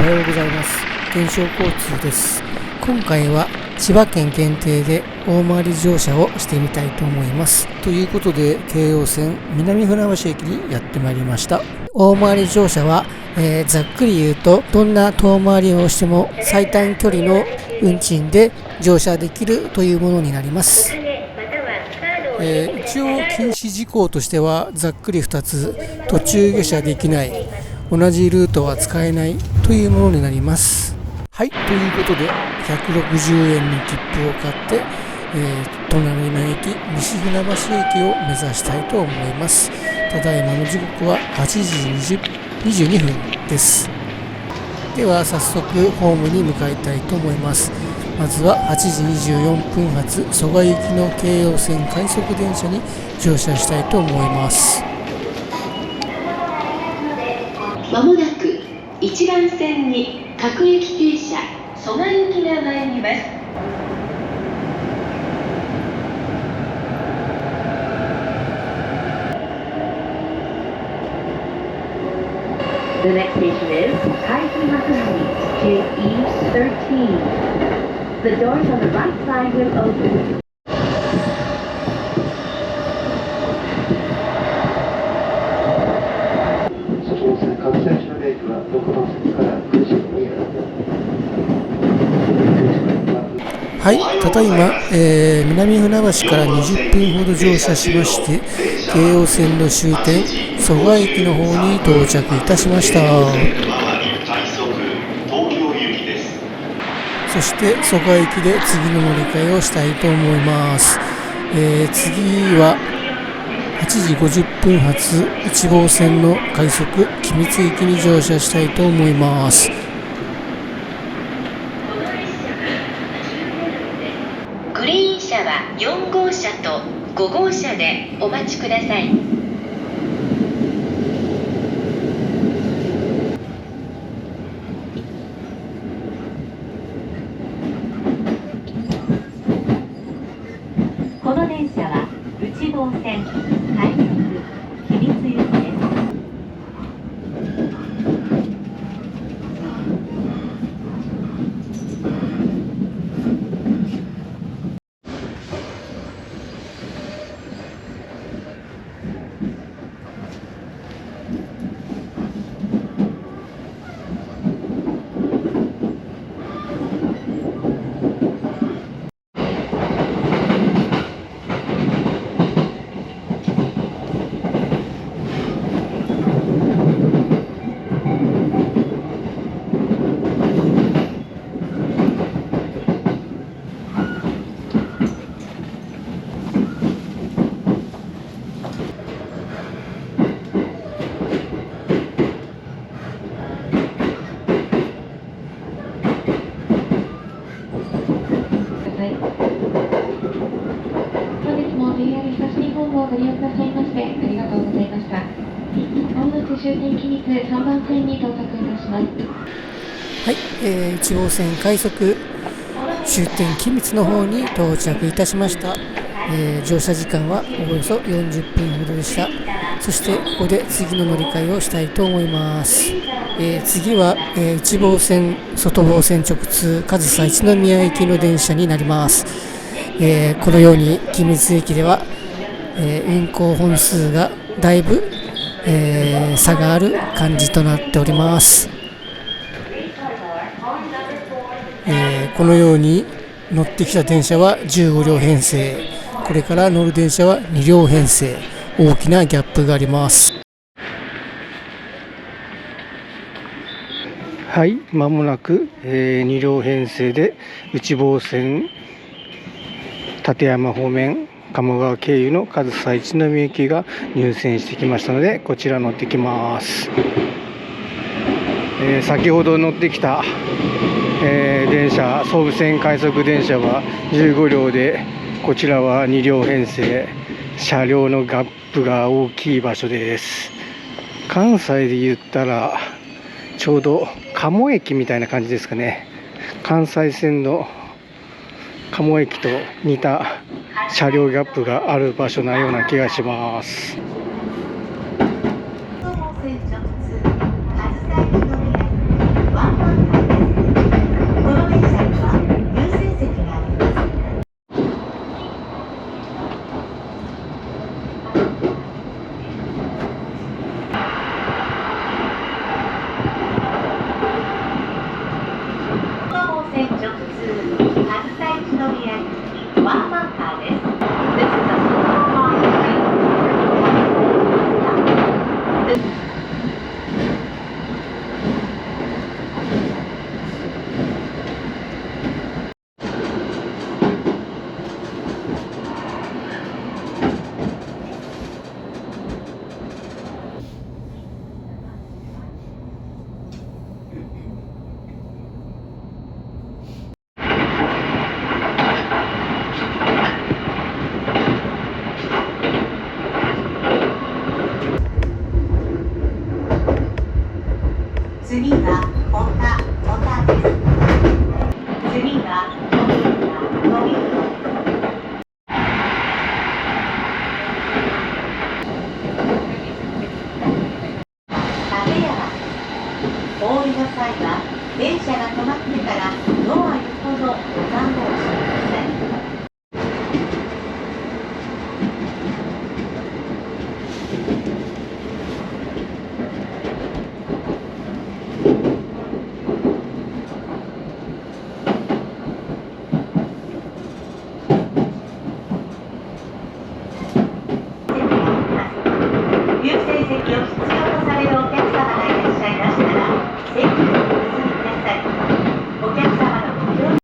はようございます。現象交通です。今回は千葉県限定で大回り乗車をしてみたいと思います。ということで、京葉線南船橋駅にやってまいりました。大回り乗車は、ざっくり言うと、どんな遠回りをしても最短距離の運賃で乗車できるというものになります。一応禁止事項としてはざっくり2つ、途中下車できない、同じルートは使えないというものになります。はい、ということで160円の切符を買って、隣の駅西船橋駅を目指したいと思います。ただいまの時刻は8時22分です。では早速ホームに向かいたいと思います。まずは8時24分発蘇我行きの京葉線快速電車に乗車したいと思います。まもなく1番線に各駅停車蘇我行きが参ります。The next station is Kaiji Makuhari to East 13. The doors on the right side will open. 各選手のレースは6番線から9時にはい、ただいま、南船橋から20分ほど乗車しまして、京葉線の終点蘇我駅の方に到着いたしました。そして蘇我駅で次の乗り換えをしたいと思います。次は8時50分発1号線の快速君津駅に乗車したいと思います。グリーン車は4号車と5号車でお待ちください。この電車は内房線快速君津行きです。ご利用くださいましてありがとうございました。まもなく終点君津3番線に到着いたします。はい、1号線快速終点君津の方に到着いたしました。乗車時間はおよそ40分ほどでした。そしてここで次の乗り換えをしたいと思います。次は、1号線外房線直通上総一宮駅の電車になります。このように君津駅では運行本数がだいぶ、差がある感じとなっております。このように乗ってきた電車は15両編成、これから乗る電車は2両編成、大きなギャップがあります。はい、まもなく、2両編成で内房線館山方面鴨川経由の上総一宮駅が入線してきましたので、こちら乗ってきます。先ほど乗ってきた、電車総武線快速電車は15両で、こちらは2両編成、車両のギャップが大きい場所です。関西で言ったらちょうど鴨駅みたいな感じですかね。関西線の鴨駅と似た車両ギャップがある場所なような気がします。1番線直通上総一宮行きワンマンカーです。This is a small line train for 次は小田です。次は富浦。立山。お降りの際は電車が止まってからドア横のボタンを押してください。優先席を必要とされるお客様がいらっしゃいましたら、席にお進みください。お客様のご協力。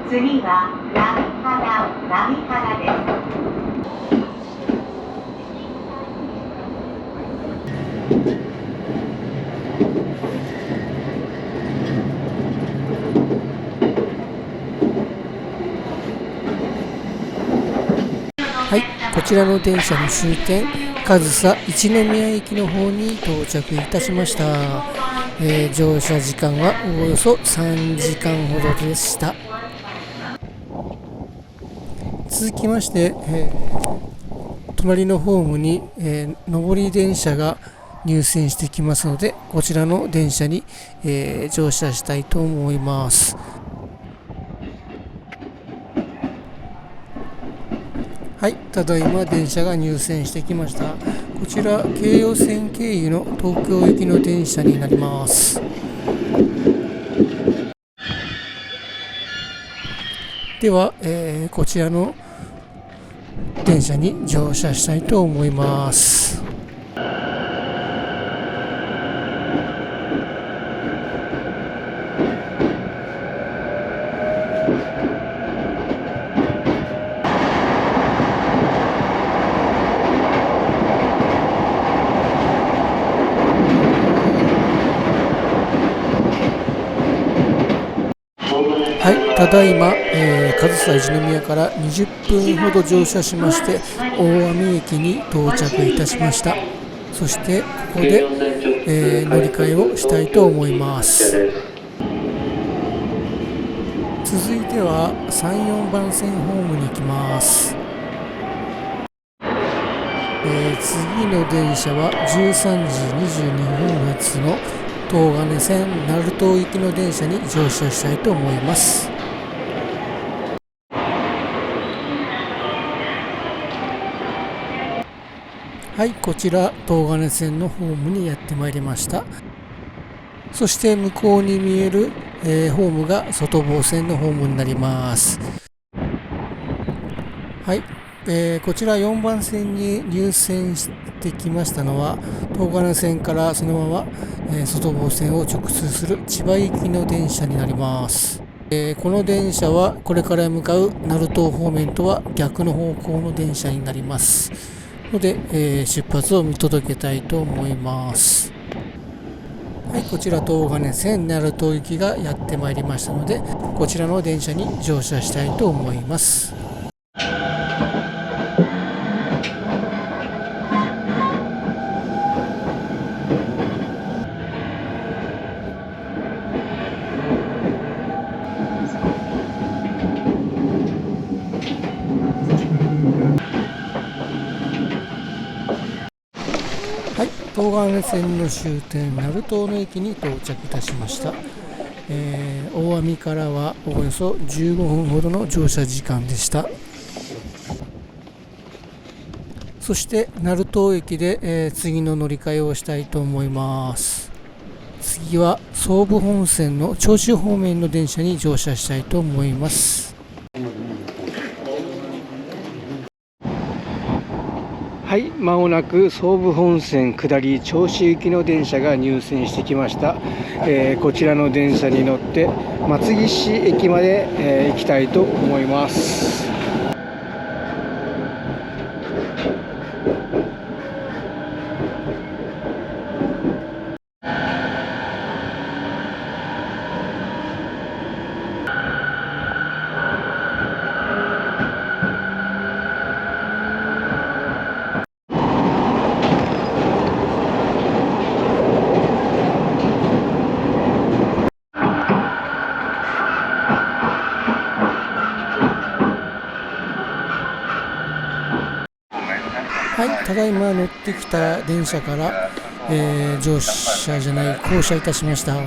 次は波原です。はい、こちらの電車の終点上総一宮駅の方に到着いたしました。乗車時間はおよそ3時間ほどでした。続きまして、隣のホームに、上り電車が入線してきますので、こちらの電車に、乗車したいと思います。はい、ただいま電車が入線してきました。こちら京葉線経由の東京行きの電車になります。では、こちらの電車に乗車したいと思います。はい、ただいま、上総一宮から20分ほど乗車しまして大網駅に到着いたしました。そしてここで、乗り換えをしたいと思います。続いては3、4番線ホームに行きます。次の電車は13時22分発の東金線鳴門行きの電車に乗車したいと思います。はい、こちら東金線のホームにやってまいりました。そして向こうに見える、ホームが外房線のホームになります。はい、こちら4番線に入線してきましたのは東金線からそのまま、外房線を直通する千葉行きの電車になります。この電車はこれから向かう鳴門方面とは逆の方向の電車になりますので、出発を見届けたいと思います。はい、こちら東金線鳴門行きがやってまいりましたので、こちらの電車に乗車したいと思います。はい、東金線の終点鳴門の駅に到着いたしました。大網からはおよそ15分ほどの乗車時間でした。そして鳴門駅で、次の乗り換えをしたいと思います。次は総武本線の銚子方面の電車に乗車したいと思います。はい、まもなく総武本線下り銚子行きの電車が入線してきました。こちらの電車に乗って松岸駅まで、行きたいと思います。はい、ただいま乗ってきた電車から、降車いたしました。だ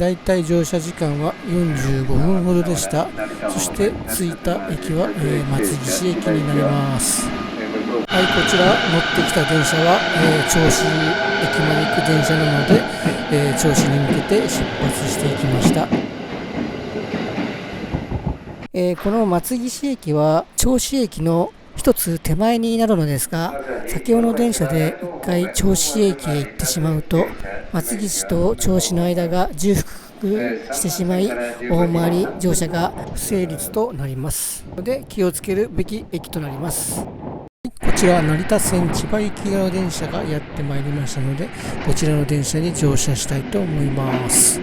いたい乗車時間は45分ほどでした。そして着いた駅は、松岸駅になります。はい、こちら乗ってきた電車は、銚子駅まで行く電車なので、銚子に向けて出発していきました。この松岸駅は銚子駅の一つ手前になるのですが、先ほどの電車で一回銚子駅へ行ってしまうと松岸と銚子の間が重複してしまい、大回り乗車が不成立となりますので気をつけるべき駅となります。こちら成田線千葉行きの電車がやってまいりましたので、こちらの電車に乗車したいと思います。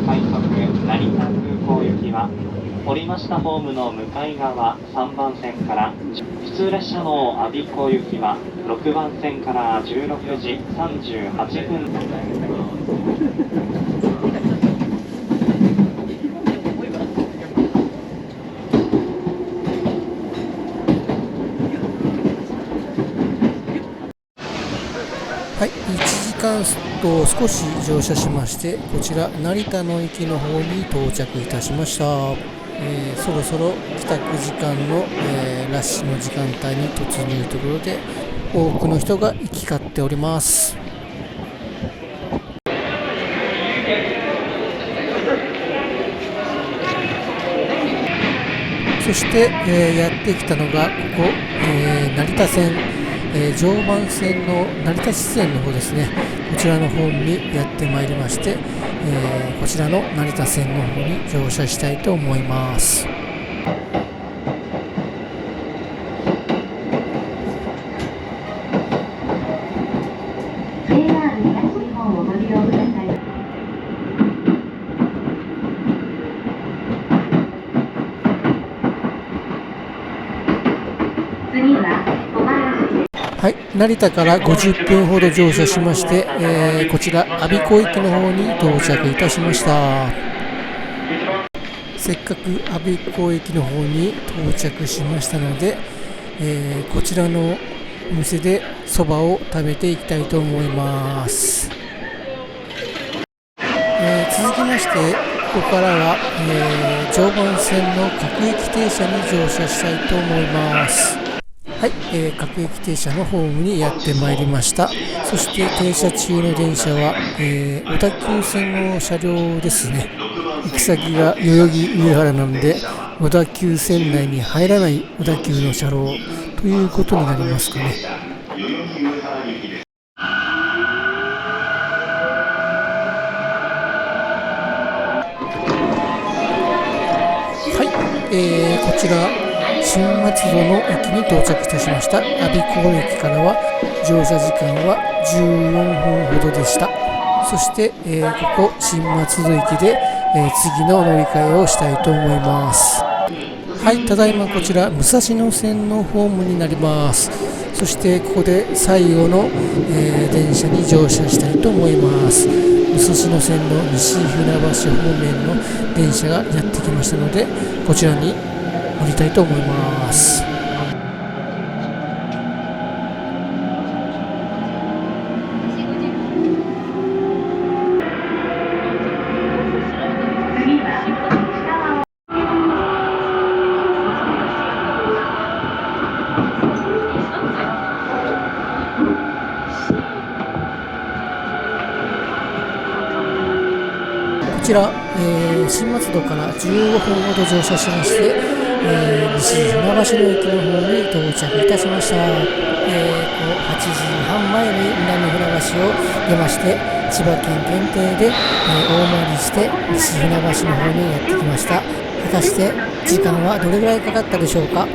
快速成田空港行きは降りましたホームの向かい側3番線から、普通列車の我孫子行きは6番線から16時38分。はい、1時間と少し乗車しまして、こちら成田の駅の方に到着いたしました。そろそろ帰宅時間の、ラッシュの時間帯に突入ということで、多くの人が行き交っております。そして、やってきたのがここ、成田線常磐線の成田支線の方ですね、こちらのホームにやってまいりまして、こちらの成田線の方に乗車したいと思います。JR 東日本をご利用ください。次は小林です。はい、成田から50分ほど乗車しまして、こちら我孫子駅の方に到着いたしました。せっかく我孫子駅の方に到着しましたので、こちらのお店でそばを食べていきたいと思います。続きましてここからは、常磐線の各駅停車に乗車したいと思います。はい、各駅停車のホームにやってまいりました。そして停車中の電車は、小田急線の車両ですね。行き先が代々木上原なので、小田急線内に入らない小田急の車両ということになりますかね。こちら新松戸の駅に到着いたしました。我孫子駅からは乗車時間は14分ほどでした。そして、ここ新松戸駅で、次の乗り換えをしたいと思います。はい、ただいまこちら武蔵野線のホームになります。そしてここで最後の、電車に乗車したいと思います。武蔵野線の西船橋方面の電車がやってきましたので、こちらに乗りたいと思います。次は北川こちら、新松戸から15分ほど乗車しまして、西船橋の駅の方に到着いたしました。8時半前に南船橋を出まして、千葉県限定で、大回りして西船橋の方にやってきました。果たして時間はどれぐらいかかったでしょうか。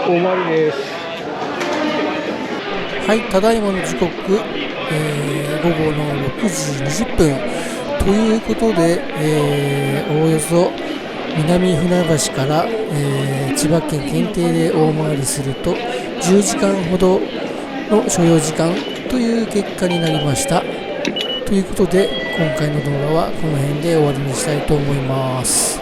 大回りです。はい、ただいまの時刻、午後の6時20分ということで、おおよそ南船橋から、千葉県限定で大回りすると10時間ほどの所要時間という結果になりました。ということで今回の動画はこの辺で終わりにしたいと思います。